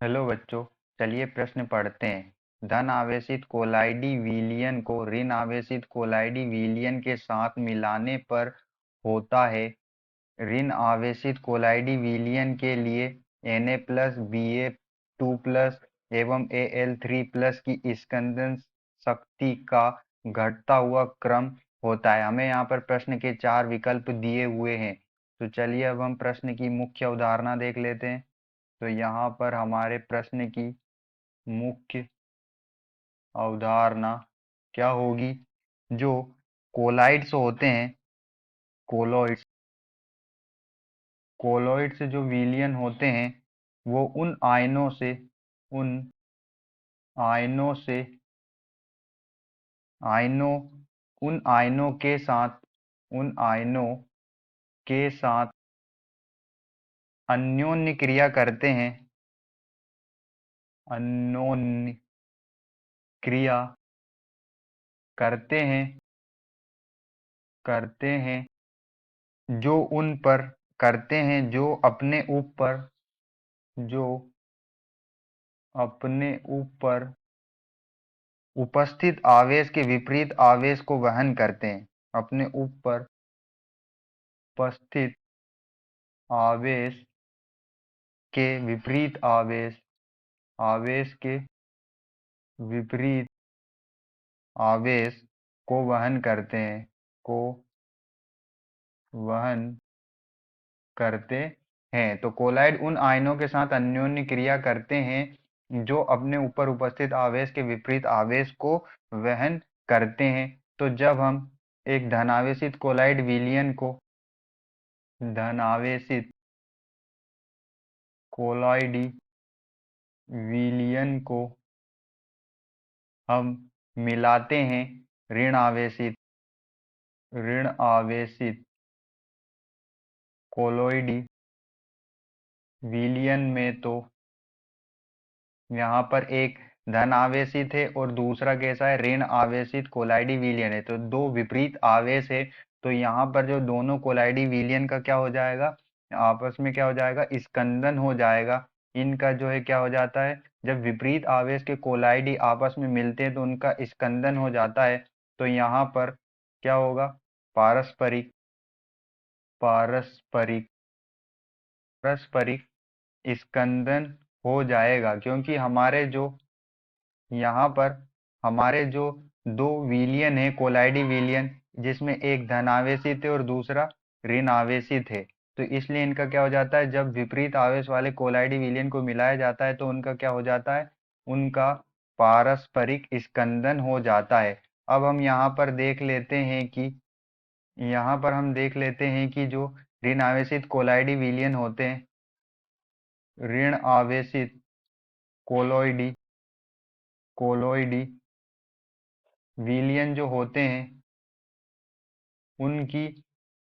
Hello बच्चों, चलिए प्रश्न पढ़ते हैं। धन आवेशित कोलाइडी विलयन को ऋण आवेशित कोलाइडी विलयन के साथ मिलाने पर होता है। ऋण आवेशित कोलाइडी विलयन के लिए Na प्लस Ba2 प्लस एवं Al3 प्लस की स्कंदन शक्ति का घटता हुआ क्रम होता है। हमें यहाँ पर प्रश्न के 4 विकल्प दिए हुए हैं। तो चलिए अब हम प्रश्न की मुख्य अवधारणा देख लेते हैं। तो यहाँ पर हमारे प्रश्न की मुख्य अवधारणा क्या होगी? जो कोलाइड्स होते हैं, कोलॉइड्स कोलॉइड्स जो विलयन होते हैं, वो उन आयनों से आयनों उन आयनों के साथ उन आयनों के साथ अन्योन्य क्रिया करते हैं। अन्योन्य क्रिया करते हैं करते हैं जो उन पर करते हैं जो अपने ऊपर उपस्थित आवेश के विपरीत आवेश को वहन करते हैं। अपने ऊपर उपस्थित आवेश के विपरीत आवेश के विपरीत आवेश को वहन करते हैं को वहन करते हैं। तो कोलाइड उन आयनों के साथ अन्योन्य क्रिया करते हैं जो अपने ऊपर उपस्थित आवेश के विपरीत आवेश को वहन करते हैं। तो जब हम एक धनावेशित कोलाइड विलयन को धनावेशित कोलाइडी विलयन को हम मिलाते हैं ऋण आवेशित कोलोइडी विलयन में, तो यहाँ पर एक धन आवेशित है और दूसरा कैसा है? ऋण आवेशित कोलाइडी विलयन है। तो दो विपरीत आवेश है। तो यहाँ पर जो दोनों कोलाइडी विलयन का क्या हो जाएगा? आपस में क्या हो जाएगा? स्कंदन हो जाएगा। इनका जो है क्या हो जाता है? जब विपरीत आवेश के कोलाइडी आपस में मिलते हैं तो उनका स्कंदन हो जाता है। तो यहाँ पर क्या होगा? पारस्परिक पारस्परिक पारस्परिक स्कंदन हो जाएगा, क्योंकि यहाँ पर हमारे जो दो विलयन है कोलाइडी विलयन, जिसमें एक धन आवेशित है और दूसरा ऋण आवेशित है। तो इसलिए इनका क्या हो जाता है? जब विपरीत आवेश वाले कोलाइडी विलयन को मिलाया जाता है तो उनका क्या हो जाता है? उनका पारस्परिक स्कंदन हो जाता है। अब हम यहाँ पर हम देख लेते हैं कि जो ऋण आवेशित कोलाइडी विलयन होते हैं, ऋण आवेशित कोलोइडी कोलोइडी विलयन जो होते हैं, उनकी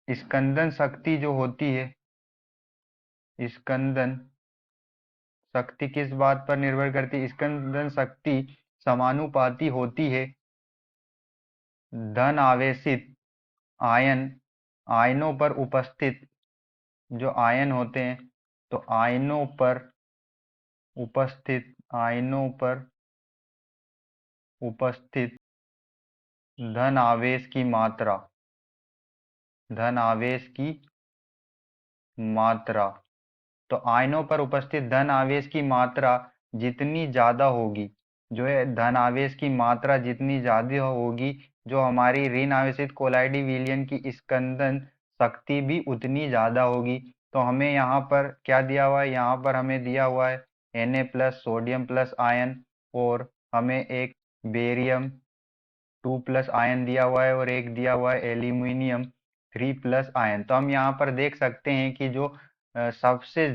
स्कंदन शक्ति जो होती है, स्कंदन शक्ति किस बात पर निर्भर करती है? स्कंदन शक्ति समानुपाती होती है धन आवेशित आयनों पर उपस्थित जो आयन होते हैं, तो आयनों पर उपस्थित धन आवेश की मात्रा। तो आयनों पर उपस्थित धन आवेश की मात्रा जितनी ज्यादा होगी, जो है धन आवेश की मात्रा जितनी ज्यादा होगी, जो हमारी ऋण आवेशित कोलाइडी विलयन की स्कंदन शक्ति भी उतनी ज्यादा होगी। तो हमें यहाँ पर क्या दिया हुआ है? यहाँ पर हमें दिया हुआ है Na plus sodium plus ion, और हमें एक बेरियम 2 प्लस आयन दिया हुआ है और एक दिया हुआ है एल्यूमिनियम 3 प्लस आयन। तो हम यहाँ पर देख सकते हैं कि जो सबसे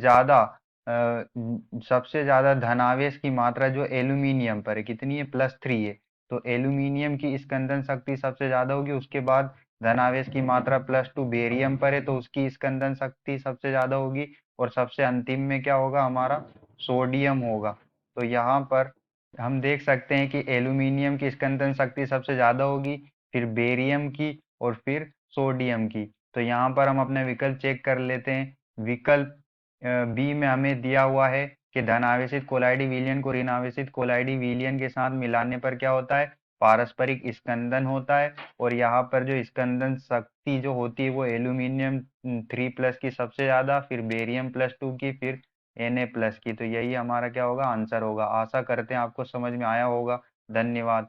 ज्यादा धनावेश की मात्रा जो एल्यूमिनियम पर है, कितनी है? +3 है। तो एल्यूमिनियम की स्कंदन शक्ति सबसे ज्यादा होगी। उसके बाद धनावेश की मात्रा +2 बेरियम पर है, तो उसकी स्कंदन शक्ति सबसे ज्यादा होगी। और सबसे अंतिम में क्या होगा? हमारा सोडियम होगा। तो यहाँ पर हम देख सकते हैं कि एल्यूमिनियम की स्कंदन शक्ति सबसे ज्यादा होगी, फिर बेरियम की, और फिर सोडियम की। तो यहाँ पर हम अपने विकल्प चेक कर लेते हैं। विकल्प बी में हमें दिया हुआ है कि धन आवेशित कोलाइडी विलयन को ऋण आवेशित कोलाइडी विलयन के साथ मिलाने पर क्या होता है, पारस्परिक स्कंदन होता है। और यहाँ पर जो स्कंदन शक्ति जो होती है वो एल्यूमिनियम 3+ की सबसे ज्यादा, फिर बेरियम +2 की, फिर Na+ की। तो यही हमारा क्या होगा, आंसर होगा। आशा करते हैं आपको समझ में आया होगा। धन्यवाद।